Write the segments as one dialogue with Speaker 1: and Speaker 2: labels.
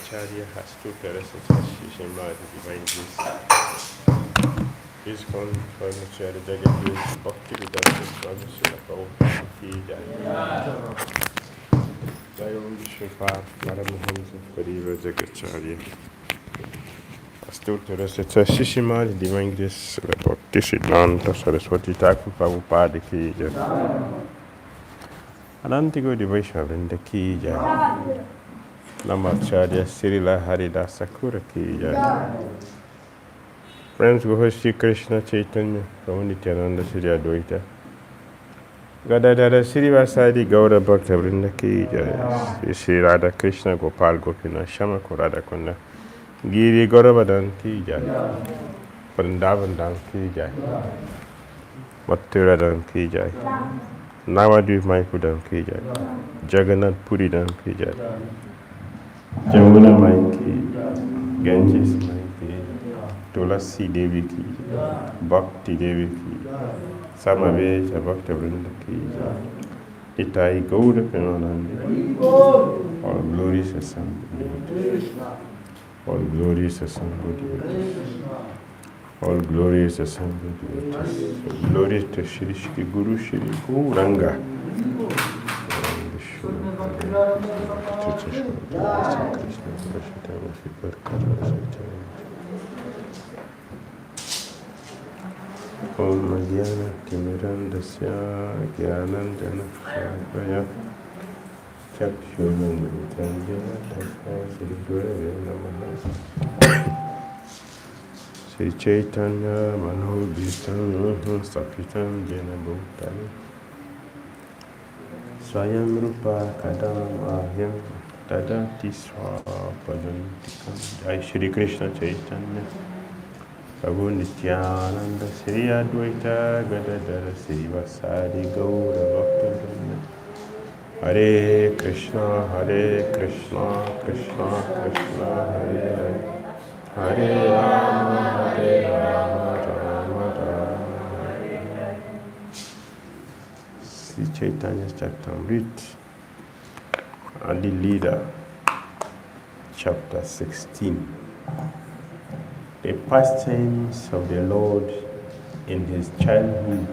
Speaker 1: Acharya has two terraces as Shishima, the divine bliss. His furniture, the Jagat is Bhakti Dhira Swami Ki Jai. Jai Om Vishwapad Paramahamsa Pariva Jagacharya. Has two terraces as Shishima, the divine bliss. Bhakti Siddhanta Saraswati Thakur Prabhupada Ki Jai. Anantigo Vaishnavrinda Ki Jai. Namacharya Srila Haridas Sakura Ki Jai. Friends, go Shri Krishna Chaitanya, Prabhu Nityananda Sri Advaita. Gadadara Srivasadi Gaura Bhakta Vrinda Ki Jai. Shri Radha Krishna Gopal Gopina Shama Radha Kunda. Giri Gauravadan Ki Jai. Vrindavan Dham Ki Jai. Mathura Dham Ki Jai. Navadvip Mayapur Dham Ki Jai. Jagannath Puri Dham Ki Jai. Jamuna Mai Ki, Ganges Mai Ki, Tulasi Devi Ki, Bhakti Devi Ki, Samaveta Bhakta Vrinda Ki, Itai Gaura Premanandi, all glories assembly. All glory is assembled with us. All glory is assembled with us. Glory to Shri Shri Guru Shri Gauranga. Om Madhyana Timirandasya Gyanandana Shakaya Chakshurandana Tasai Shri Gurave Namaha Shri Chaitanya Manobhitam Sapitam Jena Bhuttam Swayam Rupa Kadam Ahyam Tadati Swapadantikam Jai Shri Krishna Chaitanya Prabhu Nityananda Sri Advaita Gadadara Sri Vasadi Gaura Bhaktivinoda Hare Krishna Krishna Krishna Hare Hare Hare Rama Rama Rama Hare Hare. Sri Chaitanya Charitamrita Adi Leader Chapter 16. The pastimes of the Lord in his childhood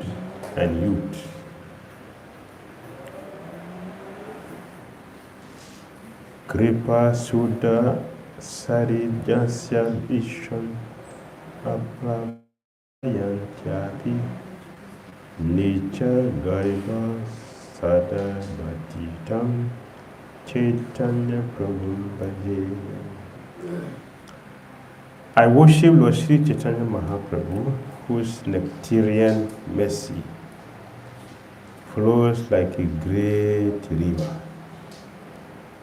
Speaker 1: and youth. Kripa Sudha Sarijasya Vishwan Aprayantyati Nicha Gaiva Sada Bhatitam Chaitanya Prabhu Bhaje. I worship Lord Sri Chaitanya Mahaprabhu, whose nectarian mercy flows like a great river,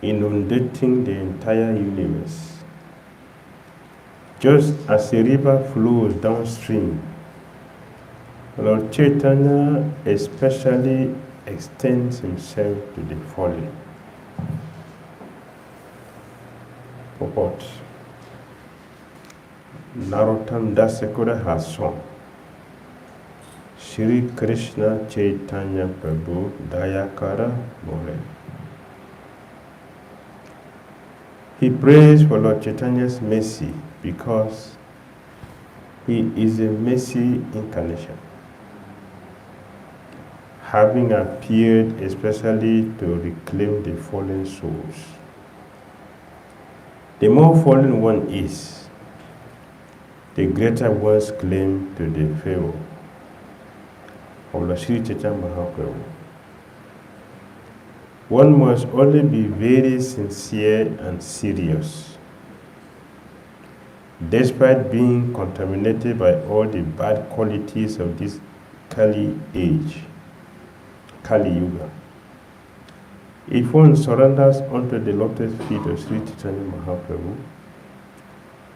Speaker 1: inundating the entire universe. Just as a river flows downstream, Lord Chaitanya especially extends himself to the fallen. Purport. Narottam Dasakuda has sung Shri Krishna Chaitanya Prabhu Dayakara More. He prays for Lord Chaitanya's mercy because he is a mercy incarnation, having appeared especially to reclaim the fallen souls. The more fallen one is, the greater one's claim to the favor of Lord Sri Chaitanya Mahaprabhu. One must only be very sincere and serious, despite being contaminated by all the bad qualities of this Kali age, Kali Yuga. If one surrenders unto the lotus feet of Sri Chaitanya Mahaprabhu,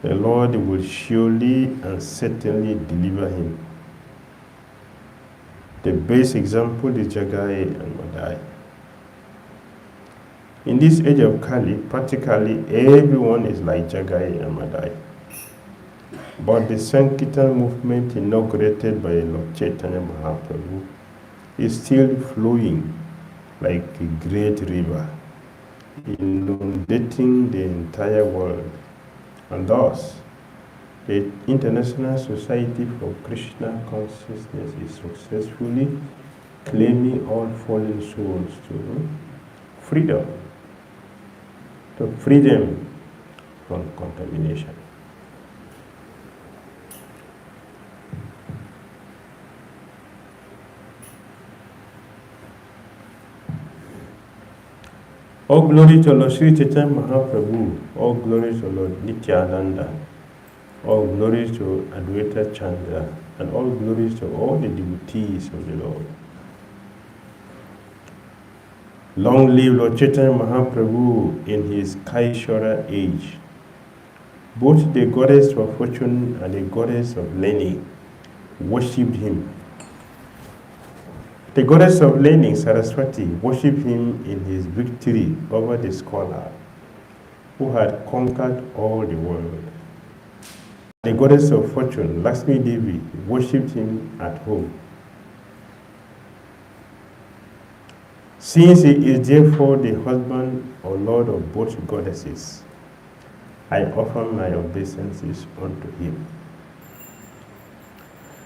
Speaker 1: the Lord will surely and certainly deliver him. The best example is Jagai and Madai. In this age of Kali, practically everyone is like Jagai and Madai. But the Sankirtan movement inaugurated by Lord Chaitanya Mahaprabhu is still flowing like a great river, inundating the entire world. And thus, the International Society for Krishna Consciousness is successfully claiming all fallen souls to freedom, from contamination. All glory to Lord Sri Chaitanya Mahaprabhu, all glory to Lord Nityananda, all glory to Advaita Chandra, and all glory to all the devotees of the Lord. Long live Lord Chaitanya Mahaprabhu in his Kaishara age. Both the goddess of fortune and the goddess of learning worshipped him. The goddess of learning, Saraswati, worshipped him in his victory over the scholar who had conquered all the world. The goddess of fortune, Lakshmi Devi, worshipped him at home. Since he is therefore the husband or lord of both goddesses, I offer my obeisances unto him.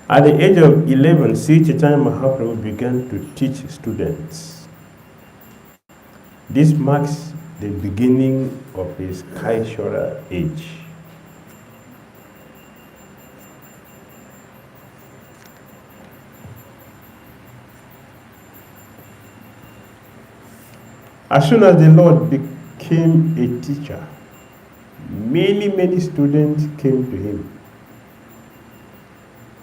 Speaker 1: At the age of 11, Sri Chaitanya Mahaprabhu began to teach students. This marks the beginning of his Kaishara age. As soon as the Lord became a teacher, many students came to him.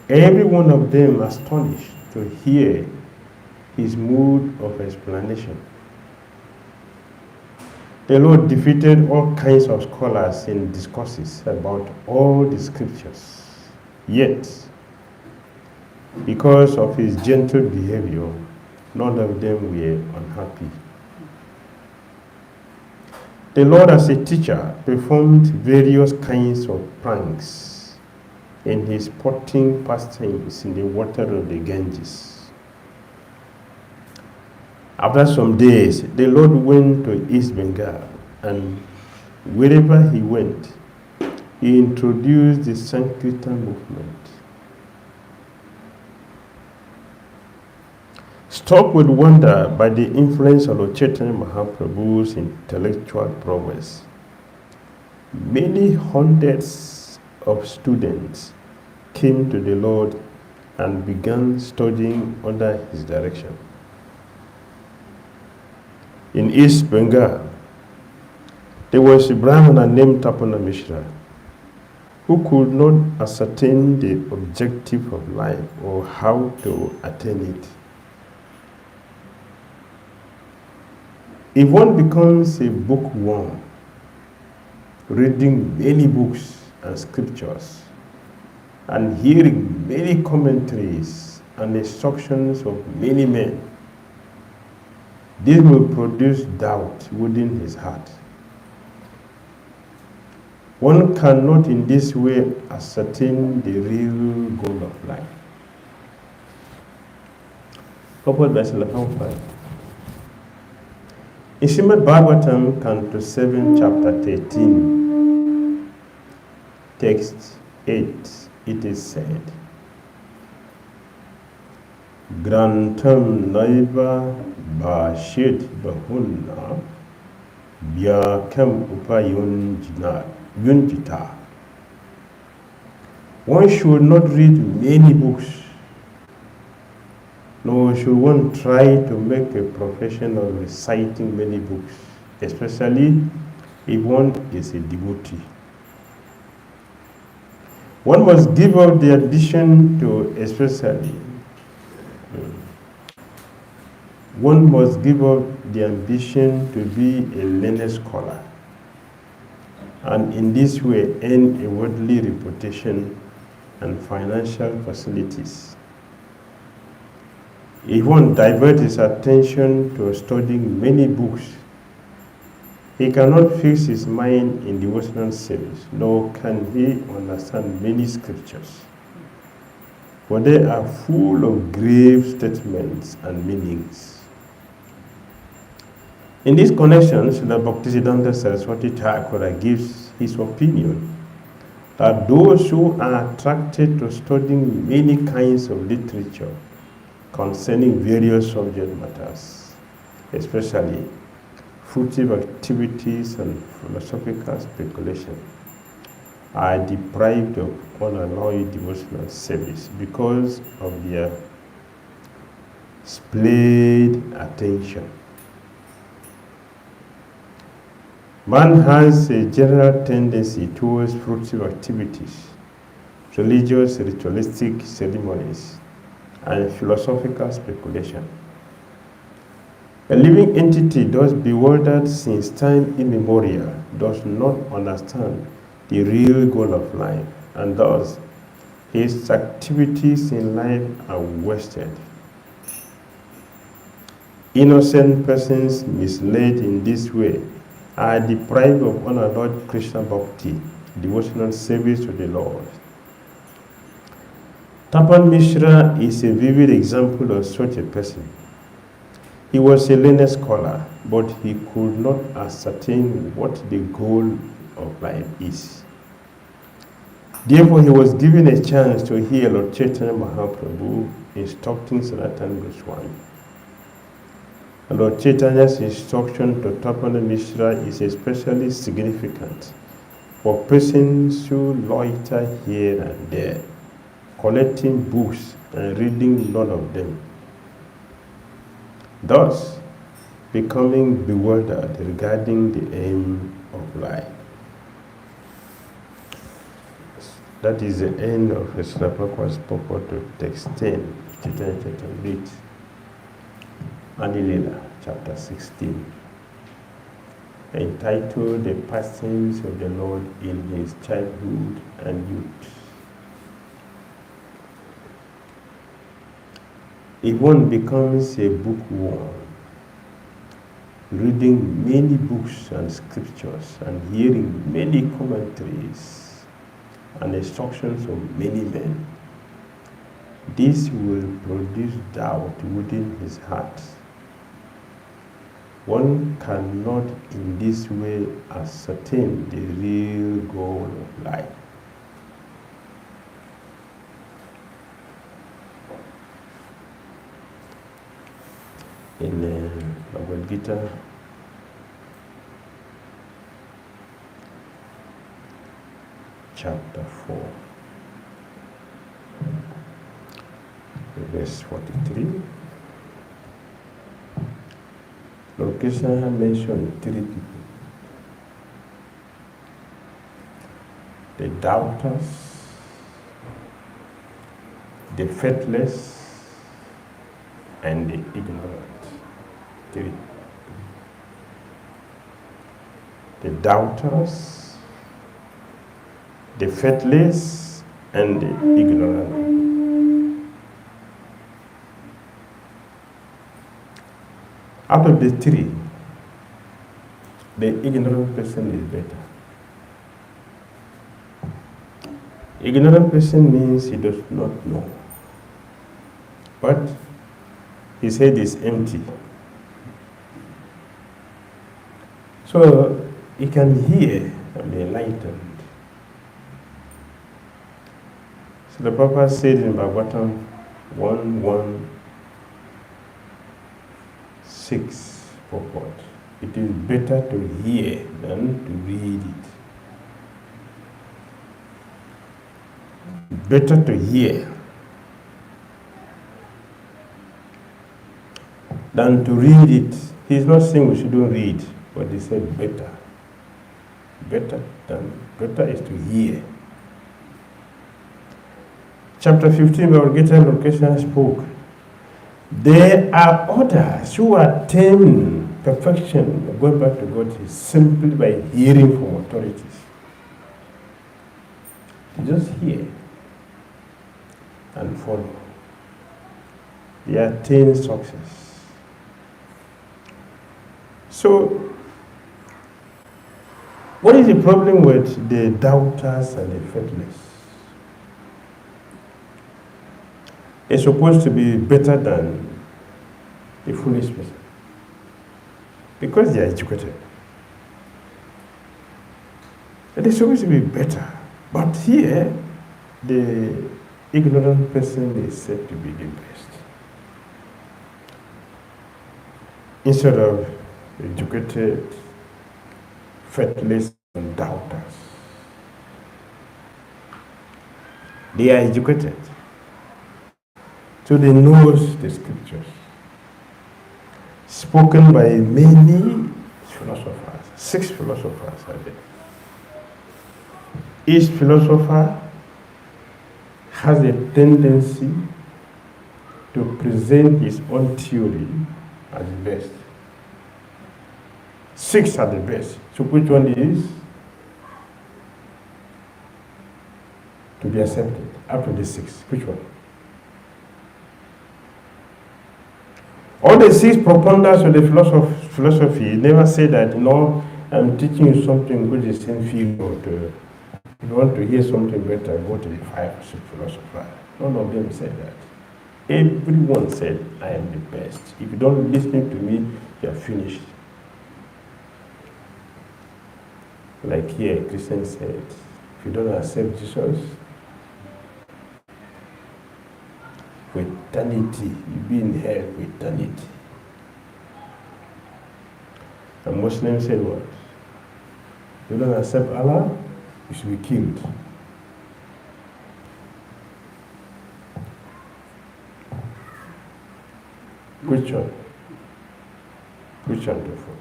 Speaker 1: Every one of them astonished to hear his mood of explanation. The Lord defeated all kinds of scholars in discourses about all the scriptures. Yet, because of his gentle behavior, none of them were unhappy. The Lord, as a teacher, performed various kinds of pranks in his sporting pastimes in the water of the Ganges. After some days, the Lord went to East Bengal, and wherever he went, he introduced the Sankirtan movement. Struck with wonder by the influence of Lord Chaitanya Mahaprabhu's intellectual prowess, many hundreds of students came to the Lord and began studying under his direction. In East Bengal, there was a Brahmana named Tapana Mishra who could not ascertain the objective of life or how to attain it. If one becomes a bookworm, reading many books and scriptures, and hearing many commentaries and instructions of many men, this will produce doubt within his heart. One cannot in this way ascertain the real goal of life. Purport by Srila 5. In Srimad Bhagavatam, Canto 7, Chapter 13, Text 8, it is said, Grantam naiva bhashit bahunna vyakam upayunjita. One should not read many books, nor should one try to make a profession of reciting many books, especially if one is a devotee. One must give up the ambition to one must give up the ambition to be a learned scholar, and in this way earn a worldly reputation and financial facilities. If one diverts his attention to studying many books, he cannot fix his mind in devotional service, nor can he understand many scriptures, for they are full of grave statements and meanings. In this connection, Srila Bhaktisiddhanta Saraswati Thakura gives his opinion that those who are attracted to studying many kinds of literature concerning various subject matters, especially fruitive activities and philosophical speculation, are deprived of unalloyed devotional service because of their splayed attention. Man has a general tendency towards fruitive activities, religious, ritualistic ceremonies, and philosophical speculation. A living entity, thus bewildered since time immemorial, does not understand the real goal of life, and thus his activities in life are wasted. Innocent persons misled in this way are deprived of unalloyed Krishna Bhakti, devotional service to the Lord. Tapan Mishra is a vivid example of such a person. He was a learned scholar, but he could not ascertain what the goal of life is. Therefore, he was given a chance to hear Lord Chaitanya Mahaprabhu instructing Sanatana Goswami. Lord Chaitanya's instruction to Tapana Mishra is especially significant for persons who loiter here and there, collecting books and reading none of them, thus becoming bewildered regarding the aim of life. That is the end of Srila Prabhupada's purport to text 10, Chaitanya Charitamrita, Adilila, chapter 16, entitled The Pastimes of the Lord in His Childhood and Youth. If one becomes a bookworm, reading many books and scriptures and hearing many commentaries and instructions of many men, this will produce doubt within his heart. One cannot in this way ascertain the real goal of life. In Bhagavad Gita, chapter 4, verse 43, Lord Krishna mentioned three people: the doubters, the faithless, and the ignorant. Three. The doubters, the faithless, and the ignorant. Out of the three, the ignorant person is better. Ignorant person means he does not know, but his head is empty. So he can hear and be enlightened. So the Papa said in Bhagavatam 1:1-6 purport, it is better to hear than to read it. Better to hear than to read it. He's not saying we shouldn't read, but he said better. Better is to hear. Chapter 15, Bhagavad Gita, Lord Krishna spoke. There are others who attain perfection, going back to God, simply by hearing from authorities. Just hear and follow. They attain success. So, what is the problem with the doubters and the faithless? It's supposed to be better than the foolish person because they are educated. It is supposed to be better. But here, the ignorant person is said to be the best. Instead of educated, faithless, and doubters. They are educated. So they know the scriptures. Spoken by many philosophers. 6 philosophers are there. Each philosopher has a tendency to present his own theory as the best. 6 are the best. So which one is to be accepted? After the 6, which one? All the 6 proponents of the philosophy never say that, no, I'm teaching you something good, the same field. If you want to hear something better, go to the 5 or 6 philosophers. None of them said that. Everyone said, I am the best. If you don't listen to me, you are finished. Like here, Christian said, if you don't accept Jesus, for eternity, you'll be in hell for eternity. And Muslims say what? If you don't accept Allah, you should be killed. Which one? Which one to follow?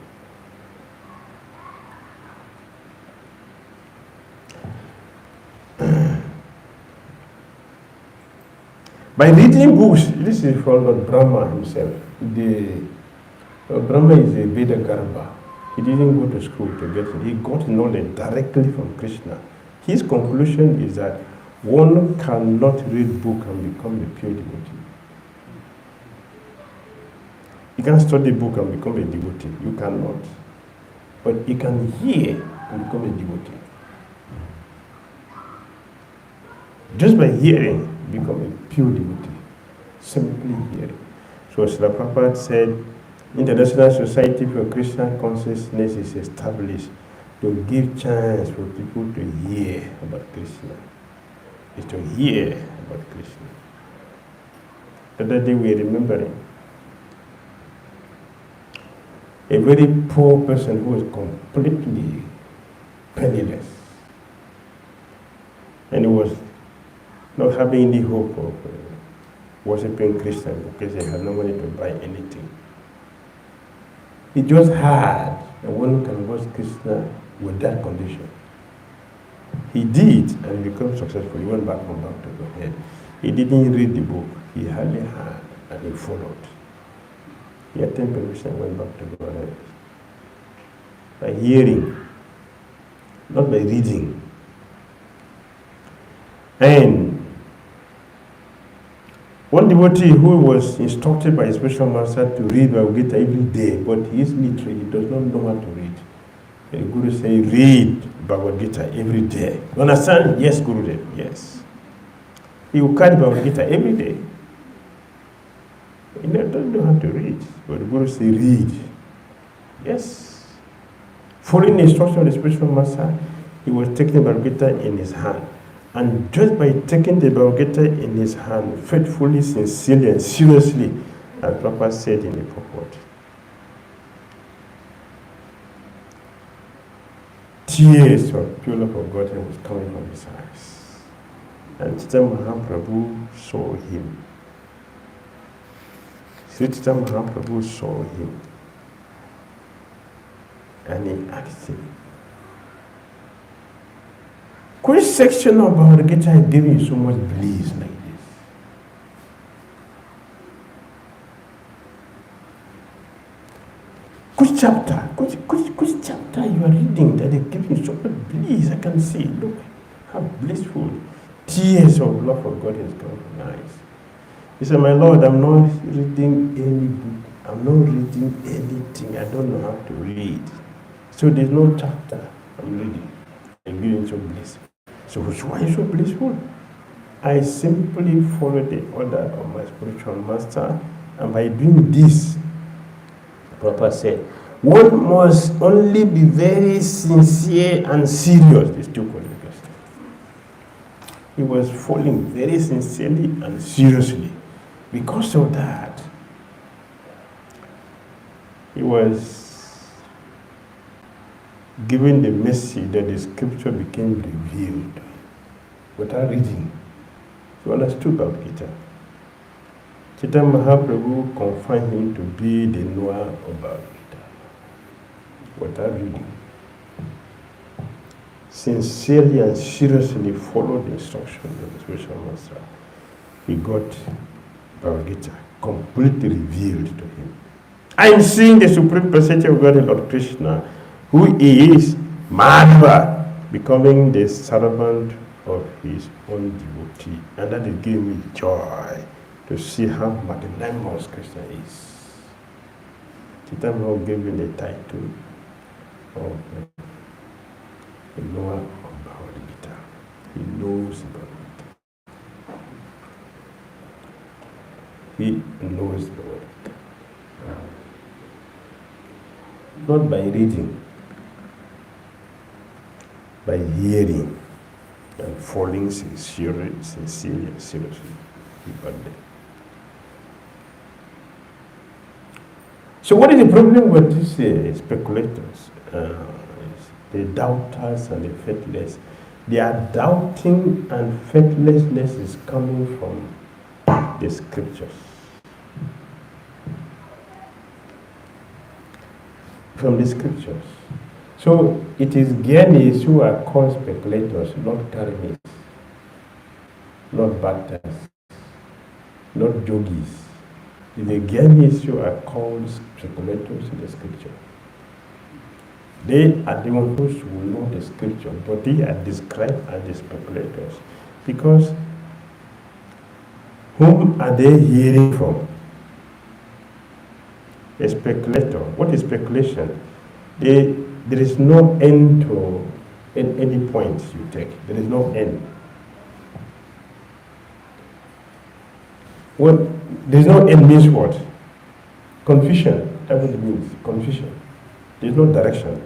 Speaker 1: By reading books, this is from Brahma himself. Brahma is a Veda Garbha. He didn't go to school to get it. He got knowledge directly from Krishna. His conclusion is that one cannot read book and become a pure devotee. You can study book and become a devotee. You cannot. But you can hear and become a devotee. Just by hearing, become a pure devotee. Simply hearing. So Srila Prabhupada said, International Society for Christian Consciousness is established to give chance for people to hear about Krishna. Is to hear about Krishna. The other day we are remembering a very poor person who was completely penniless. And he was not having any hope of worshipping Krishna because he had no money to buy anything. He just heard that one can worship Krishna with that condition. He did, and he became successful. He went back to Godhead. He didn't read the book. He hardly heard, and he followed. He attained permission and went back to Godhead. By hearing, not by reading. And one devotee who was instructed by his spiritual master to read Bhagavad Gita every day, but he is literate, he does not know how to read. The Guru say, read Bhagavad Gita every day. You understand? Yes, Gurudev, yes. He will carry Bhagavad Gita every day. He doesn't know how to read, but the Guru say, read. Yes. Following the instruction of the spiritual master, he was taking Bhagavad Gita in his hand. And just by taking the Bhagavad Gita in his hand, faithfully, sincerely, and seriously, as Prabhupada said in the purport, tears of pure love of Godhead was coming from his eyes. And Chaitanya Mahaprabhu saw him. Sri Chaitanya Mahaprabhu saw him. And he asked him, which section of Bhagavad Gita is giving you so much bliss like this? Which chapter? Which chapter you are reading that is giving you so much bliss? I can see. Look how blissful. Tears of love for God has come from my eyes. He said, my Lord, I'm not reading any book. I'm not reading anything. I don't know how to read. So there's no chapter I'm reading. I'm giving so bliss. So why is so blissful? I simply follow the order of my spiritual master, and by doing this, Prabhupada said, one must only be very sincere and serious. These two qualifications. He was following very sincerely and seriously. Because of that, he was given the message that the scripture became revealed without reading. He understood Bhagavad Gita. Chaitanya Mahaprabhu confined him to be the knower of Bhagavad Gita without reading. Sincerely and seriously followed the instruction of the spiritual master. He got Bhagavad Gita completely revealed to him. I am seeing the Supreme Personality of God, Lord Krishna, who is Madhava, becoming the servant of his own devotee. And that is giving me joy to see how magnanimous Krishna is. Chaitanya gave him the title of the knower of Bhagavad Gita. He knows Bhagavad Gita. He knows Bhagavad Gita. Not by reading. by hearing and falling sincerely, seriously. So what is the problem with these speculators? The doubters and the faithless. Their doubting and faithlessness is coming from the scriptures. From the scriptures. So it is Gyanis who are called speculators, not Karmis, not Bhaktas, not Yogis. The Gyanis who are called speculators in the scripture. They are the ones who will know the scripture, but they are described as the speculators. Because whom are they hearing from? A speculator. What is speculation? There is no end to any point you take. There is no end. Well, there is no end means what? Confusion. That's what it means. Confusion. There is no direction.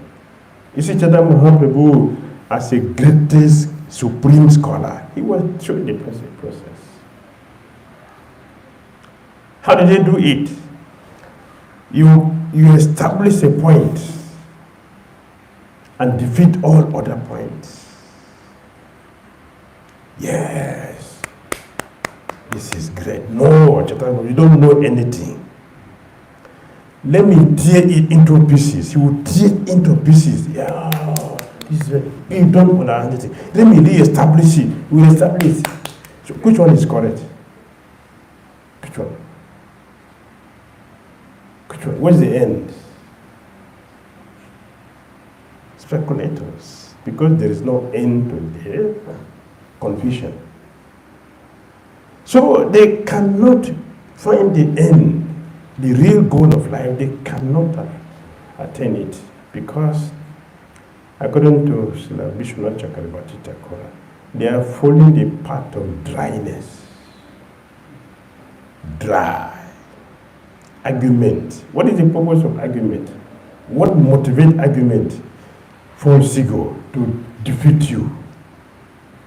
Speaker 1: You see, Chaitanya Mahaprabhu, as a greatest supreme scholar, he was showing the process. How did they do it? You establish a point and defeat all other points. Yes. This is great. No, Chaitanya, you don't know anything. Let me tear it into pieces. You will tear it into pieces. Yeah, this is you don't understand anything. Let me re-establish it. We will establish it. So which one is correct? Which one? Which one? What's the end? Speculators. Because there is no end to their confusion. So they cannot find the end. The real goal of life, they cannot attain it because, according to Srila Vishwanath Chakravarti Thakura, they are following the path of dryness. Dry. Argument. What is the purpose of argument? What motivates argument? False ego, to defeat you,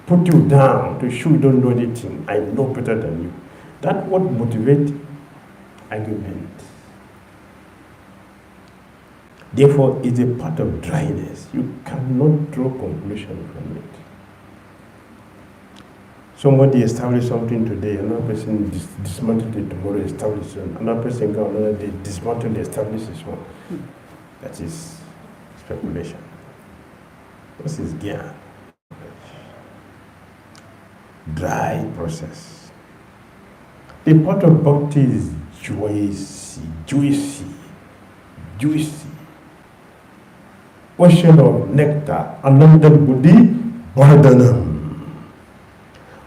Speaker 1: put you down, to show you don't know anything, I know better than you. That's what motivates argument. Therefore, it's a part of dryness. You cannot draw conclusion from it. Somebody established something today, another person dismantled it tomorrow, established it. Another person goes another day, dismantled, established this one. That is speculation. This is gyan. Dry process. The part of bhakti is juicy. Ocean of nectar, anandam buddhi, vardhanam.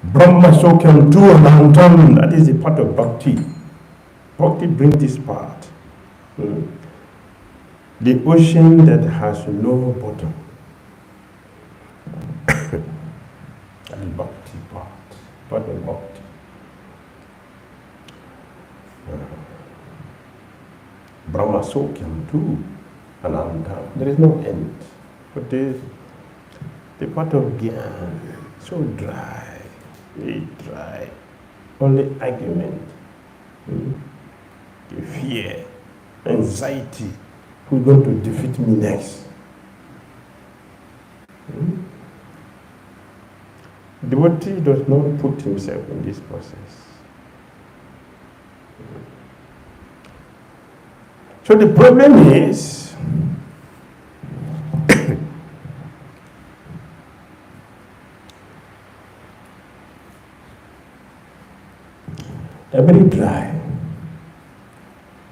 Speaker 1: Brahma sokyam tu anandam, that is the part of bhakti. Bhakti brings this part. The ocean that has no bottom. That is bhakti part of bhakti. Brahma sokyam tu anandam. There is no end. But the part of gyan, so dry, very dry. Only argument, the fear, anxiety. Who's going to defeat me next? The devotee does not put himself in this process. So the problem is, they're very dry,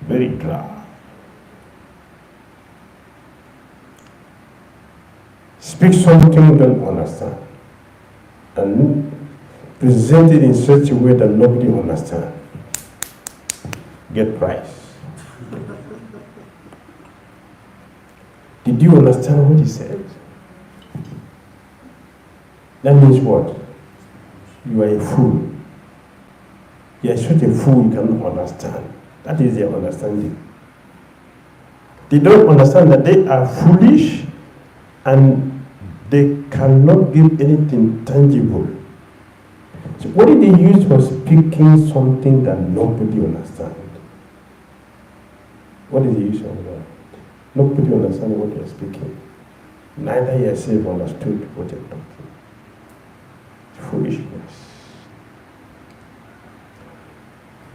Speaker 1: very dry. Speak something you don't understand and present it in such a way that nobody understands. Get prize. Did you understand what he said? That means what? You are a fool. You are such a fool you cannot understand. That is their understanding. They don't understand that they are foolish and They cannot give anything tangible. So what did they use for speaking something that nobody understands? What did they use for that? Nobody understands what they're speaking. Neither yourself understood what they're talking. Foolishness.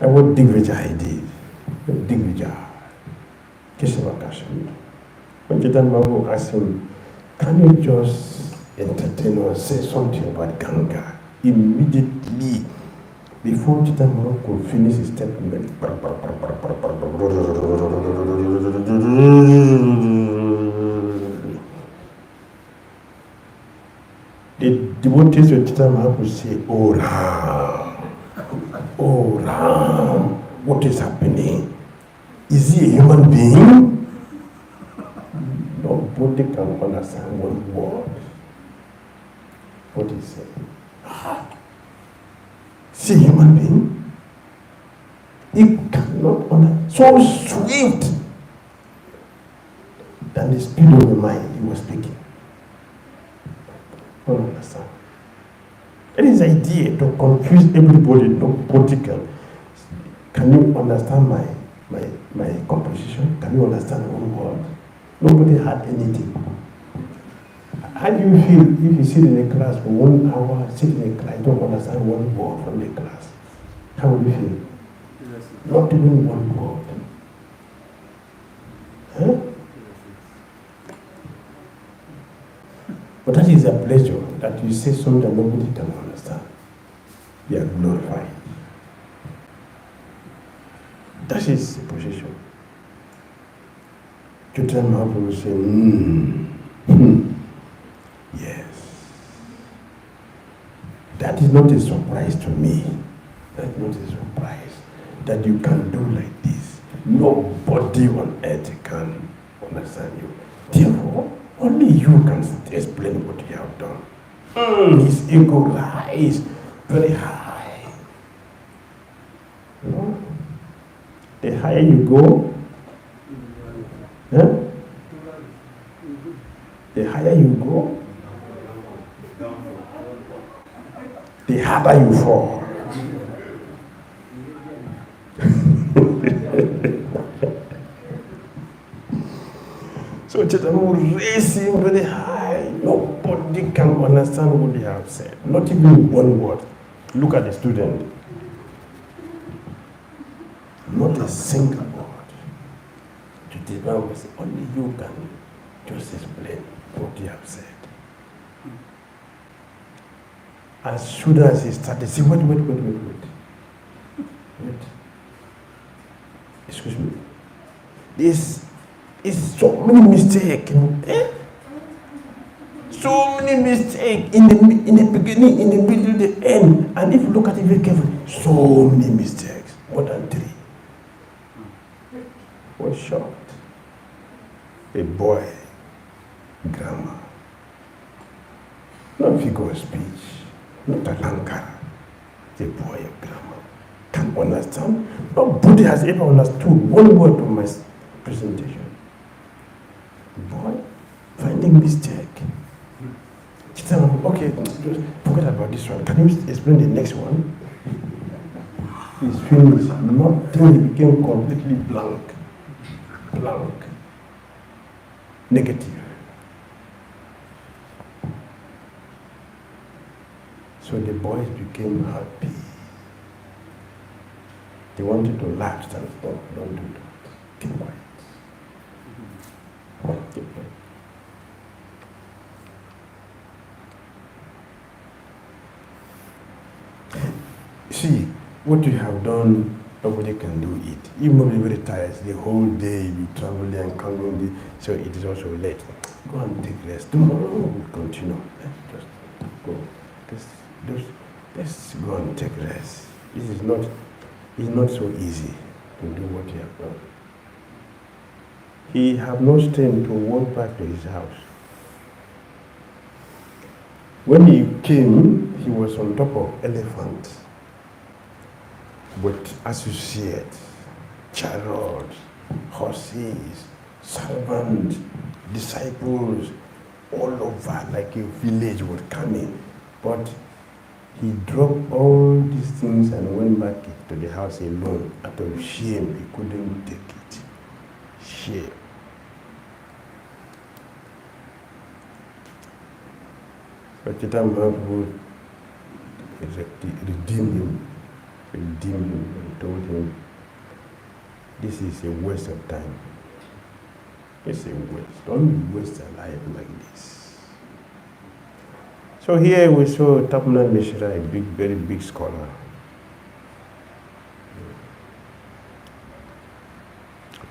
Speaker 1: And what Digvijay did, Digvijay, Kesava Kashmir. When Chaitanya Mahaprabhu asked him, can you just entertain or say something about Ganga? Immediately, before Chaitanya Mahaprabhu could finish his statement, the devotees of Chaitanya Mahaprabhu say, oh Ram, what is happening? Is he a human being? Nobody can understand one word. What he said. Is he a human being? He cannot understand. So swift than the speed of the mind he was speaking. Don't understand. It is idea to confuse everybody. Nobody can. Can you understand my composition? Can you understand one word? Nobody had anything. How do you feel if you sit in a class for 1 hour, sit in a class, you don't understand one word from the class? How would you feel? Yes. Not even one word. Huh? But that is a pleasure that you say something that nobody can understand. You are glorified. That is the position. Chaitanya Mahaprabhu will say, yes. That is not a surprise to me. That is not a surprise that you can do like this. Nobody on earth can understand you. Therefore, only you can explain what you have done. His ego rise very high. You know? The higher you go, the higher you go, the harder you fall. So Chaitanya will raise him very high. Nobody can understand what they have said. Not even one word. Look at the student. Not a single word. Chaitanya will say, only you can just explain what you have said. As soon as he started, say, wait. Excuse me. This is so many mistakes. So many mistakes in the beginning, in the middle, the end. And if you look at it very carefully, so many mistakes. More than 3. Was shocked. A boy, grammar. Not figure of speech. Not a lankara. A boy of grammar. Can understand. Nobody has ever understood one word of my presentation. Boy, finding mistake. Okay, just forget about this one. Can you explain the next one? His feelings, nothing, he became completely blank. Negative. So the boys became happy. They wanted to laugh, and stop, don't do that. Keep quiet. Keep quiet. See, what you have done, nobody can do it. You may be very tired. The whole day you travel and come home, so it is also late. Go and take rest. Tomorrow we'll continue. Just go. Let's go and take rest. It's not so easy to do what you have done. He had no strength to walk back to his house. When he came, he was on top of elephants. With associates, chariots, horses, servants, disciples, all over, like a village would come in. But he dropped all these things and went back to the house alone. Out of shame, he couldn't take it. Shame. But Chaitanya Mahaprabhu redeemed him and told him, this is a waste of time. It's a waste. Don't waste a life like this. So here we saw Tapanan Mishra, a very big scholar.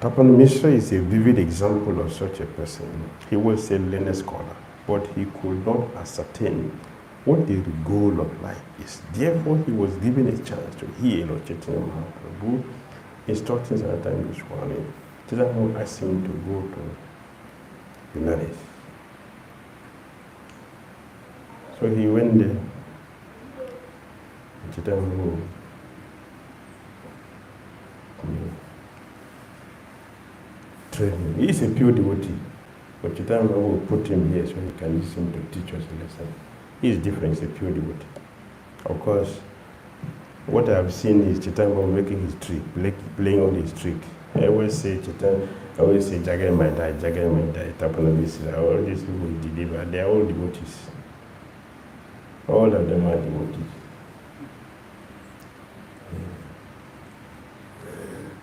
Speaker 1: Tapan Mishra is a vivid example of such a person. He was a learned scholar, but he could not ascertain what the goal of life is. Therefore, he was given a chance to hear Lord Chaitanya Mahaprabhu instructing Sanatana Swami. Chaitanya Mahaprabhu asked him to go to Benares. So he went there. Chaitanya Mahaprabhu trained him. He is a pure devotee, but Chaitanya Mahaprabhu put him here so he can listen to teach us a lesson. He is different, he's a pure devotee. Of course, what I have seen is Chaitanya Mahaprabhu making his trick, playing on his trick. I always say Jagai might die, Tapana Mishra, all these people who deliver, they are all devotees. All of them are devotees.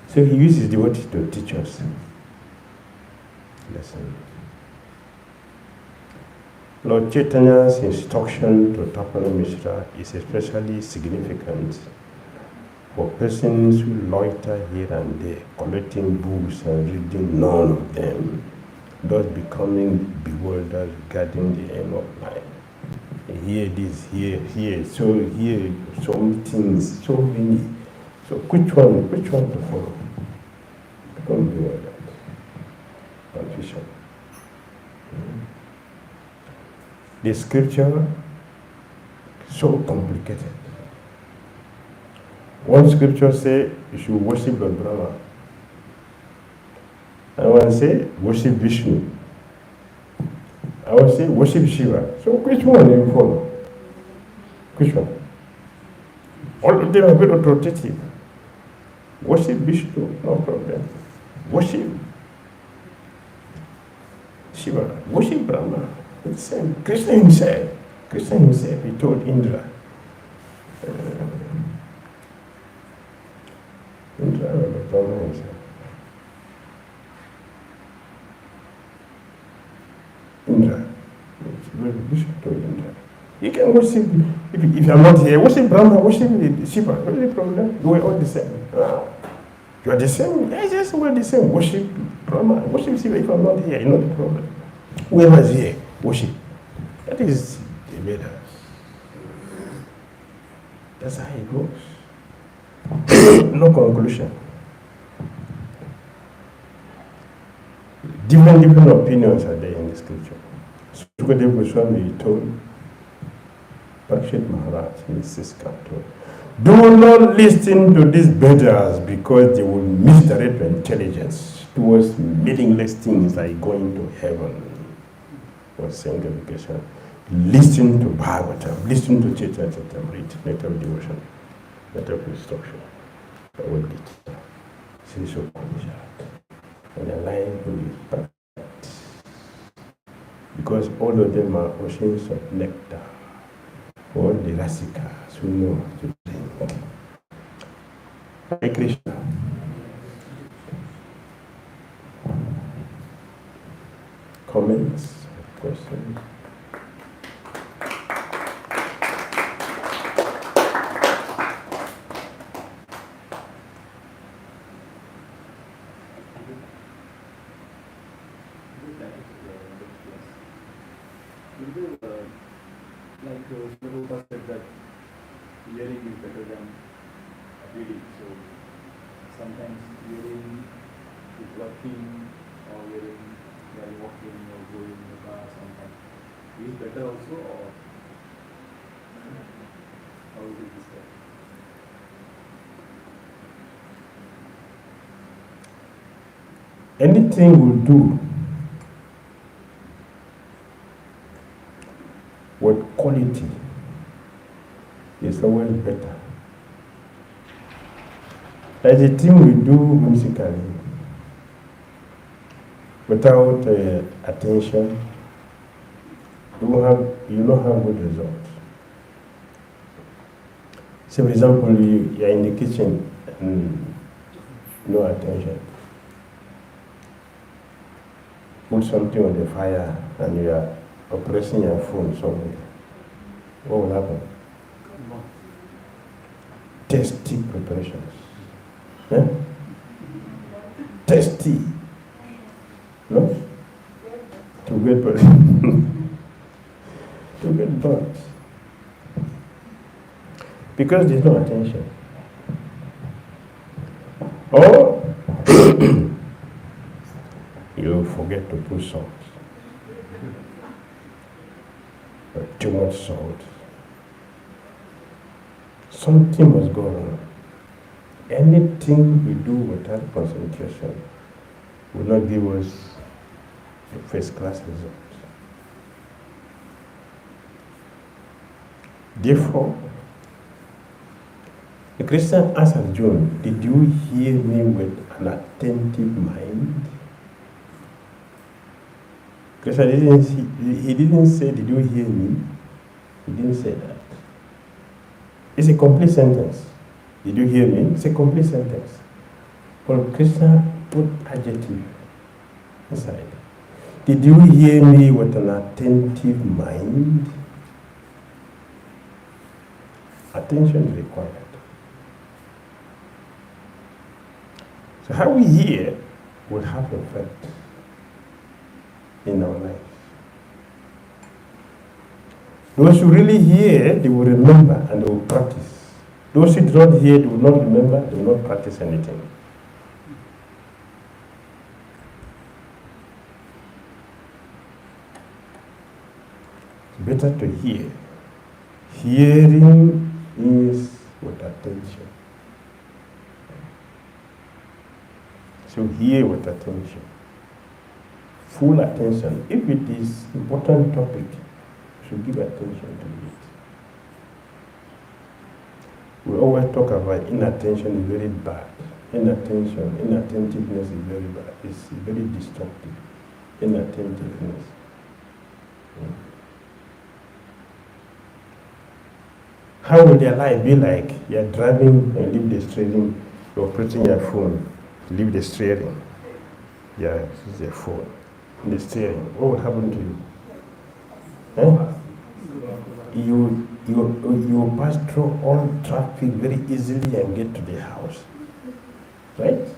Speaker 1: So he uses devotees to teach us lesson. Lord Chaitanya's instruction to Tapana Mishra is especially significant for persons who loiter here and there, collecting books and reading none of them, thus becoming bewildered regarding the aim of life. Here this, here, so here, so many things, so many. So which one to follow? Become bewildered. Confusion. The scripture so complicated. One scripture say you should worship Lord Brahma. And one say worship Vishnu. I will say worship Shiva. So which one do you follow? Which one? All of them are very authoritative. Worship Vishnu, no problem. Worship Shiva. Worship Brahma. It's the same. Krishna himself, he told Indra. Indra, Brahma himself. Indra. Vishnu told Indra. You can worship, if I'm not here, worship Brahma, worship Shiva. What's the problem? We're all the same. You are the same? Yes, we're the same. Worship Brahma, worship Shiva. If I'm not here, you know the problem. Whoever is here, worship. That is the Vedas. That's how it goes. No conclusion. Different opinions are there in the scripture. Sukadeva Goswami told Parikshit Maharaj in the 6th canto, do not listen to these beggars because they will misdirect your intelligence towards meaningless things like going to heaven or sanctification. Listen to Bhagavatam, listen to Chaitanya Charitamrita, letter of devotion, letter of instruction, Bhagavad Gita, Sri Upanishad, and align with practice. Because all of them are oceans of nectar, all the rasikas who know how to drink. Hare Krishna. Comments, questions?
Speaker 2: Like Prabhupada said that hearing is better than reading. So sometimes hearing is working or hearing while walking or going in the car sometimes is better also, or how would you describe?
Speaker 1: Anything we do is always better. Like the thing we do musically, without attention, you don't have good results. So, for example, you are in the kitchen and no attention. Put something on the fire and you are pressing your phone somewhere. What will happen? Tasty preparations. Yeah? Tasty. No? To get to get burnt. Because there's no attention. Or you forget to put salt. Or too much salt. Something must go wrong. Anything we do without concentration will not give us a first-class result. Therefore, the Christian asked John, did you hear me with an attentive mind? Christian he didn't say, did you hear me? He didn't say that. It's a complete sentence. Did you hear me? It's a complete sentence. But Christian put adjective inside. Did you hear me with an attentive mind? Attention is required. So how we hear will have effect in our lives. Those who really hear, they will remember and they will practice. Those who do not hear, they will not remember, they will not practice anything. It's better to hear. Hearing is with attention. So hear with attention. Full attention. If it is important topic, you should give attention to it. We always talk about inattention is very bad. Inattention, inattentiveness is very bad. It's very destructive. Inattentiveness. How will their life be like? You're driving and leave the steering, you're operating your phone, leave the steering. Yeah, it's your phone. The steering. What will happen to you? Eh? You pass through all traffic very easily and get to the house. Right?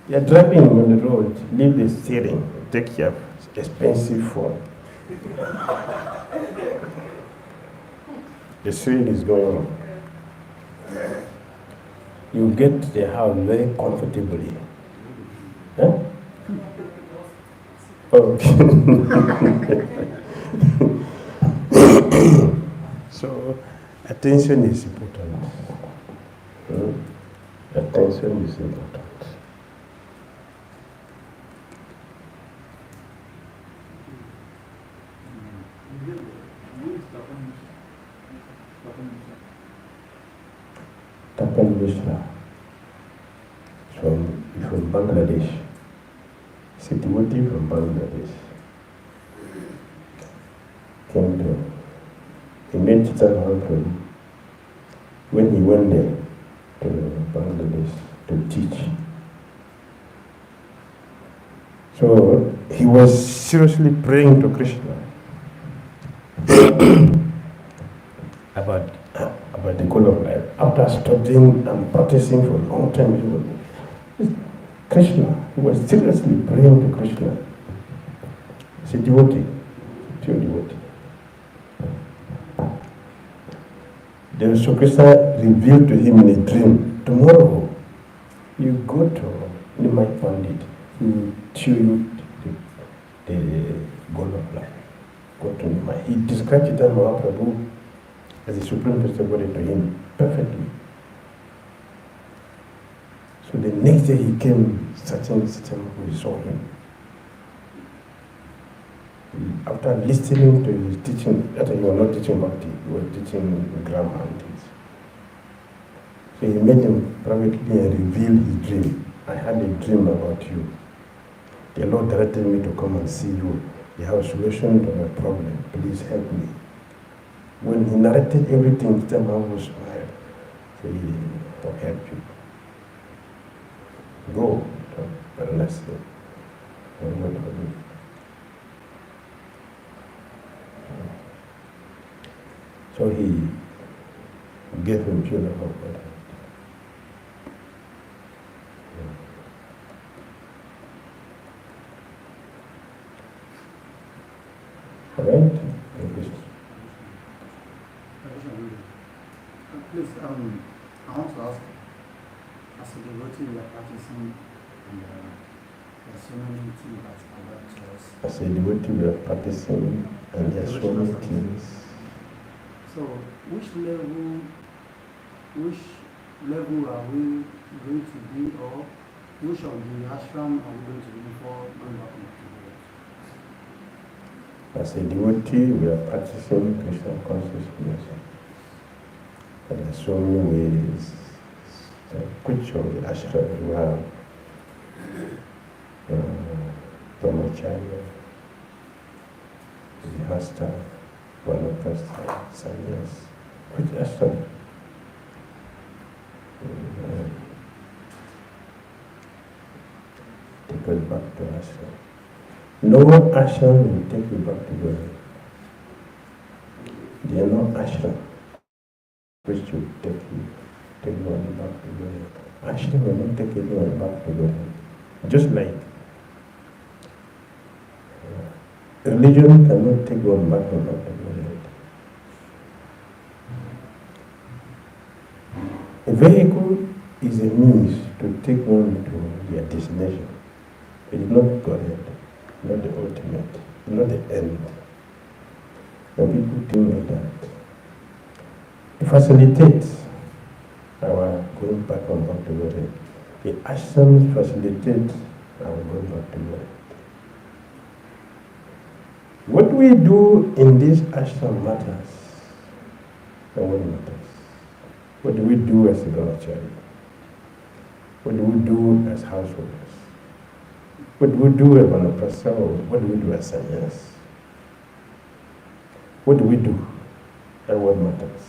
Speaker 1: You're driving on the road, leave the steering, take your expensive phone. The steering is going on. You get to the house very comfortably. Huh? Okay. So, attention is important. Attention is important. Tapan Mishra from Bangladesh. Sitiwati from Bangladesh. Came to, he met Chitan when he went there to Bangladesh to teach. So he was seriously praying to Krishna about the goal of life. After studying and practicing for a long time, Krishna, he was seriously praying to Krishna. He's a devotee, pure devotee. Then so Krishna revealed to him in a dream, tomorrow you go to Nimai Pandit, he will show you the goal of life. Go to Nimai. He described Chaitanya Mahaprabhu as the Supreme Personality to him perfectly. So the next day he came, we saw him.
Speaker 3: After listening to his teaching, that he was not teaching Bhakti, he was teaching grammar and things. So he met him privately and revealed his dream. I had a dream about you. The Lord directed me to come and see you. You have a solution to my problem. Please help me. When he narrated everything, the man was smiled. So he will help you. Go. Very nice. So he gave him funeral water. All right?
Speaker 4: Please, I want to ask, as a devotee we are practicing, and there are so many things that are about to us.
Speaker 3: As a devotee we are practicing, and there are so many things.
Speaker 4: So, which level are we going to be, or which of the ashram are we going to be before going back to the
Speaker 3: As a devotee, we are practicing Krishna consciousness. And there are so many ways. Which of the ashram you have? Brahmacharya, Vihasta, Vanaprastha, Sannyas. Which ashram? Take us back to ashram. No ashram will take you back to God. There are no ashram which will take one back to God. Ashram will not take anyone back to God. Just like religion cannot take one back to God. A vehicle is a means to take one to their destination. It is not God. Not the ultimate, not the end. And people think like that. It facilitates our going back on back to God. The ashrams facilitate our going back to God. What we do in this ashram matters. And what matters? What do we do as a brahmachari? What do we do as householders? What do we do as Vanaprastha, or what do we do as sannyas? What do we do and what matters?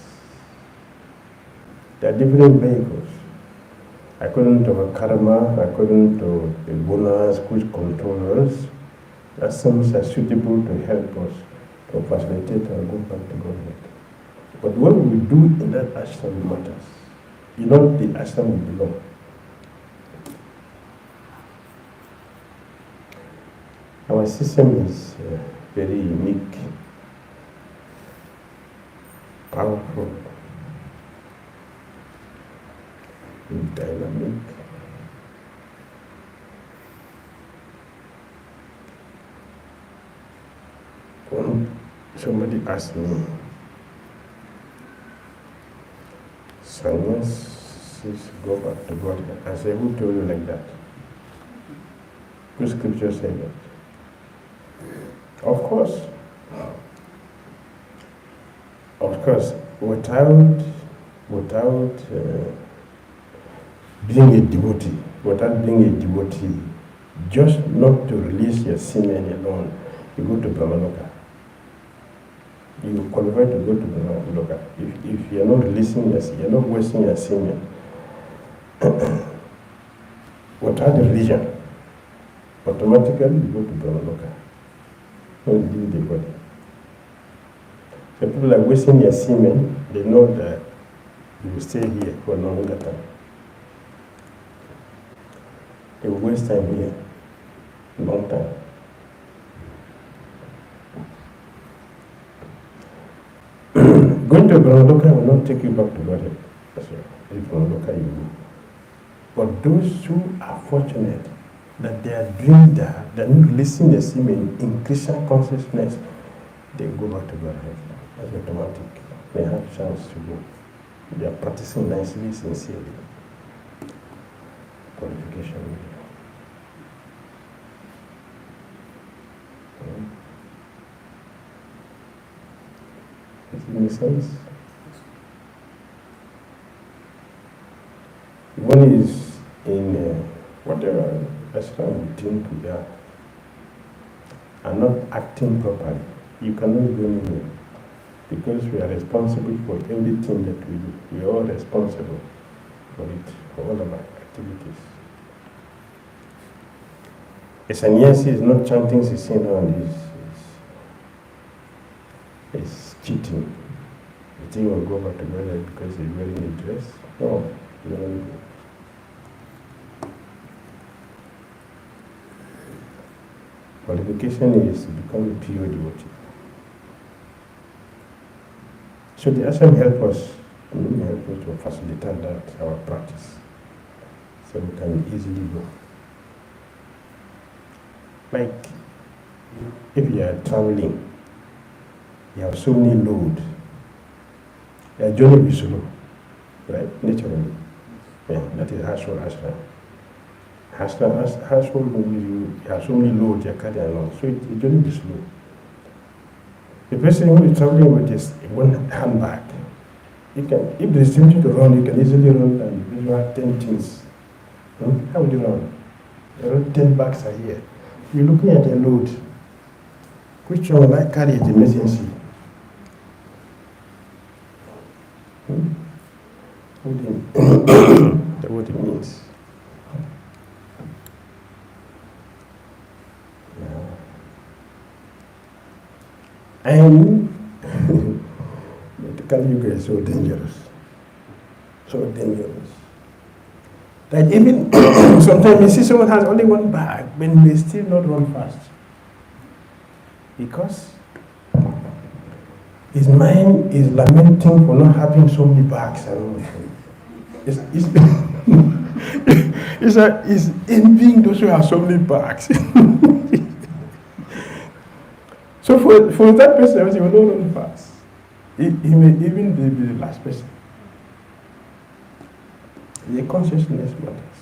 Speaker 3: There are different vehicles. According to our karma, according to the gunas which control us, ashrams are suitable to help us to facilitate our go back to Godhead. But what we do in that ashram matters. You know the ashram we belong. Our system is very unique, powerful, dynamic. When somebody asked me, sannyas go back to God, I said, who told you like that? Which scripture said that? Of course, without being a devotee, just not to release your semen alone, you go to Brahmaloka. You qualify to go to Brahmaloka. If you're not releasing you're not wasting your semen, without the religion, automatically you go to Brahmaloka. Don't leave the body. So people are wasting their semen, they know that you will stay here for a longer time. They will waste time here, a long time. Going to Brahmaloka will not take you back to Godhead. That's right. If Brahmaloka you go. But those who are fortunate that they are doing that, they're not releasing the semen in Krishna consciousness, they go back to Godhead. That's automatic. They have a chance to go. They are practicing nicely, sincerely. Qualification. Does it make sense? One is in whatever ashram you think we are not acting properly. You cannot go anywhere because we are responsible for everything that we do. We are all responsible for it, for all of our activities. A sannyasi is not chanting Sisena and is cheating. You think we'll go back together because he's wearing a dress? No, you don't go. Qualification is to become a pure devotee. So the ashram help us to facilitate that, our practice, so we can easily go. Like, if you are traveling, you have so many loads, your journey will be slow, right? Naturally. Yeah, that is ashram. Ashram, you have so many loads you are carrying along, so the journey will be slow. The person who is traveling with just one handbag, you can, if there is something to run, you can easily run and you have 10 things. How would you run? You run 10 bags a year. You're looking at a load. Which one will I carry at emergency? That's what it means. And the Kali Yuga is so dangerous. So dangerous. That even sometimes you see someone has only one bag, but they still not run fast. Because his mind is lamenting for not having so many bags around him. It's envying those who have so many bags. So for that person, he will not run fast. He may even be the last person. The consciousness matters.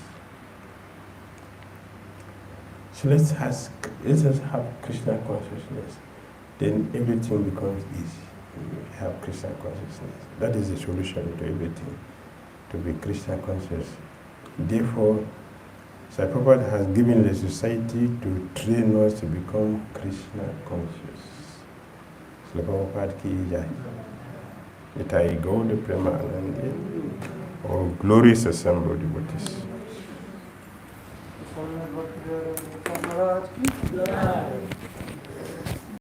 Speaker 3: So let's just have Krishna consciousness. Then everything becomes easy. We have Krishna consciousness. That is the solution to everything. To be Krishna conscious. Therefore, Sai Prabhupada has given the society to train us to become Krishna conscious. Sai Prabhupada ki jai. Nitai Gauda Premanandi. Oh, glorious assembly devotees.
Speaker 4: Bhakti Dhira Damodara Swami.